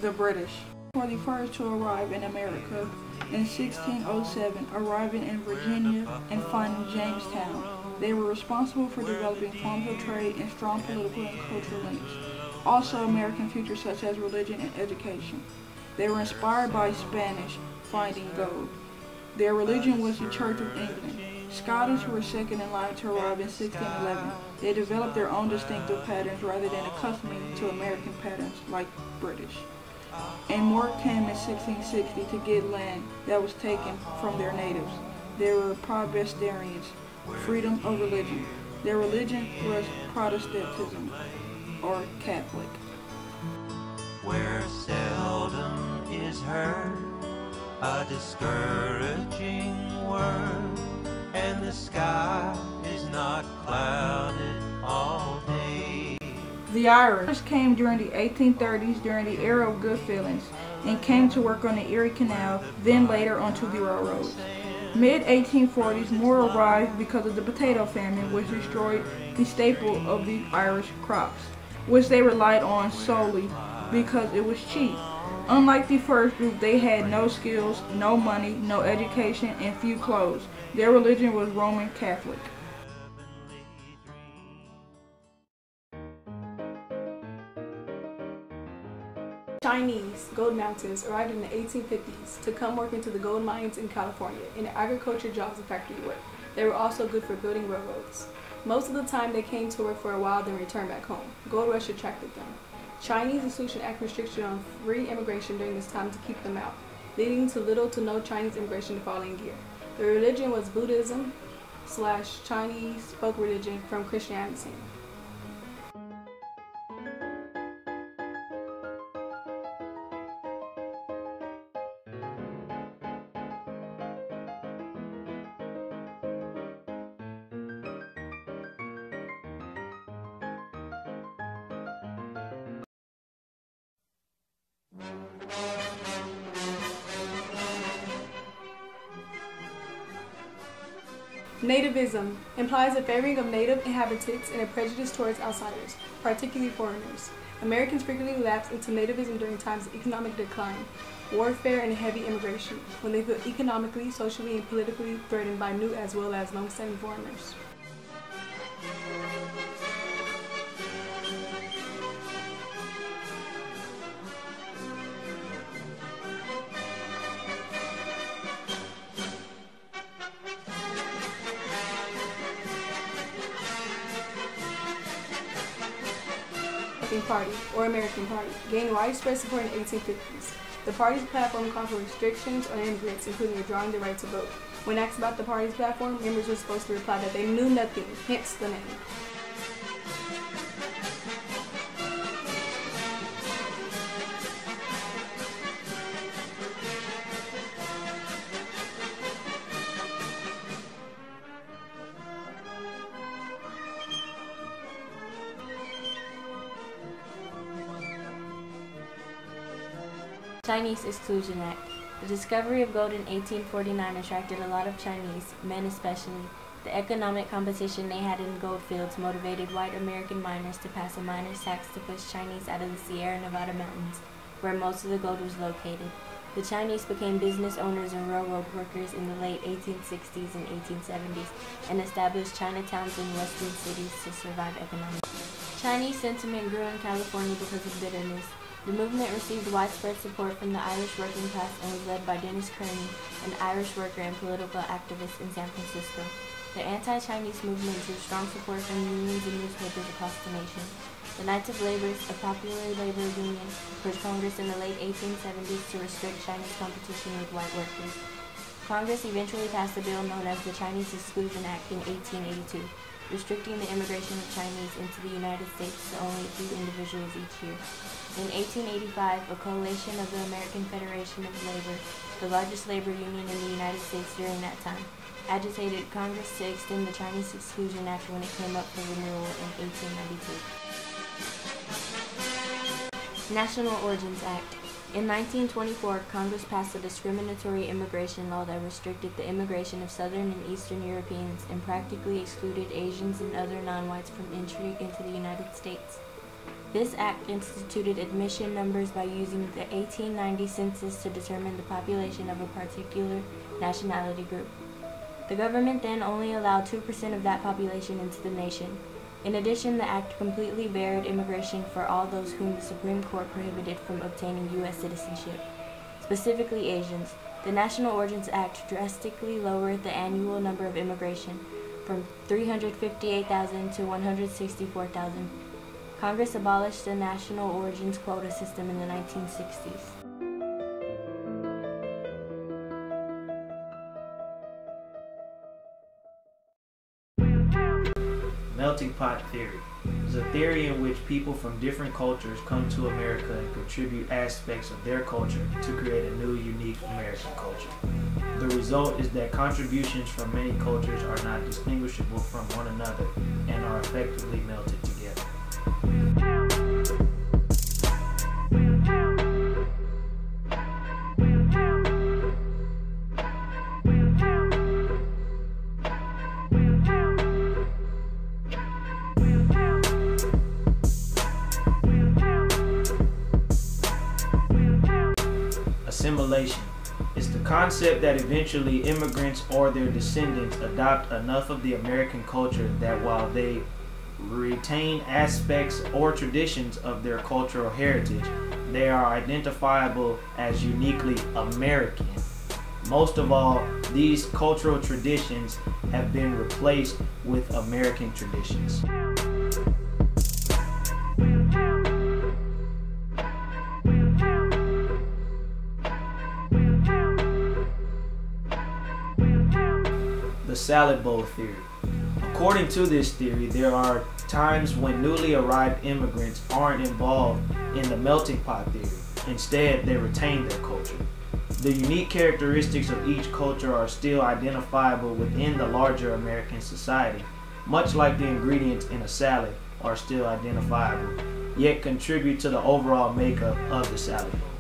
The British were the first to arrive in America in 1607, arriving in Virginia and finding Jamestown. They were responsible for developing forms of trade and strong political and cultural links. Also American features such as religion and education. They were inspired by Spanish, finding gold. Their religion was the Church of England. Scottish were second in line to arrive in 1611. They developed their own distinctive patterns rather than accustoming to American patterns like British. And more came in 1660 to get land that was taken from their natives. They were Presbyterians, freedom of religion. Their religion was Protestantism, or Catholic. Where seldom is heard a discouraging word, and the sky is not clouded all day. The Irish came during the 1830s during the era of good feelings and came to work on the Erie Canal, then later onto the railroads. Mid-1840s, more arrived because of the potato famine, which destroyed the staple of the Irish crops, which they relied on solely because it was cheap. Unlike the first group, they had no skills, no money, no education, and few clothes. Their religion was Roman Catholic. Chinese gold mountains arrived in the 1850s to come work into the gold mines in California in agriculture jobs and factory work. They were also good for building railroads. Most of the time they came to work for a while then returned back home. Gold rush attracted them. Chinese institution act restriction on free immigration during this time to keep them out, leading to little to no Chinese immigration the following year. Their religion was Buddhism/Chinese folk religion from Christianity. Nativism implies a favoring of native inhabitants and a prejudice towards outsiders, particularly foreigners. Americans frequently lapse into nativism during times of economic decline, warfare, and heavy immigration, when they feel economically, socially, and politically threatened by new as well as long-standing foreigners. Party, or American Party, gained widespread support in the 1850s. The party's platform called for restrictions on immigrants, including withdrawing the right to vote. When asked about the party's platform, members were supposed to reply that they knew nothing, hence the name. Chinese Exclusion Act. The discovery of gold in 1849 attracted a lot of Chinese, men especially. The economic competition they had in gold fields motivated white American miners to pass a miners' tax to push Chinese out of the Sierra Nevada mountains, where most of the gold was located. The Chinese became business owners and railroad workers in the late 1860s and 1870s and established Chinatowns in western cities to survive economically. Chinese sentiment grew in California because of bitterness. The movement received widespread support from the Irish working class and was led by Dennis Kearney, an Irish worker and political activist in San Francisco. The anti-Chinese movement drew strong support from unions and newspapers across the nation. The Knights of Labor, a popular labor union, pushed Congress in the late 1870s to restrict Chinese competition with white workers. Congress eventually passed a bill known as the Chinese Exclusion Act in 1882, restricting the immigration of Chinese into the United States to only a few individuals each year. In 1885, a coalition of the American Federation of Labor, the largest labor union in the United States during that time, agitated Congress to extend the Chinese Exclusion Act when it came up for renewal in 1892. National Origins Act. In 1924, Congress passed a discriminatory immigration law that restricted the immigration of Southern and Eastern Europeans and practically excluded Asians and other non-whites from entry into the United States. This act instituted admission numbers by using the 1890 census to determine the population of a particular nationality group. The government then only allowed 2% of that population into the nation. In addition, the act completely barred immigration for all those whom the Supreme Court prohibited from obtaining U.S. citizenship, specifically Asians. The National Origins Act drastically lowered the annual number of immigration from 358,000 to 164,000. Congress abolished the national origins quota system in the 1960s. Melting pot theory is a theory in which people from different cultures come to America and contribute aspects of their culture to create a new, unique American culture. The result is that contributions from many cultures are not distinguishable from one another and are effectively melted together. Assimilation is the concept that eventually immigrants or their descendants adopt enough of the American culture that while they retain aspects or traditions of their cultural heritage, they are identifiable as uniquely American. Most of all, these cultural traditions have been replaced with American traditions. The salad bowl theory. According to this theory, there are times when newly arrived immigrants aren't involved in the melting pot theory. Instead, they retain their culture. The unique characteristics of each culture are still identifiable within the larger American society, much like the ingredients in a salad are still identifiable, yet contribute to the overall makeup of the salad bowl.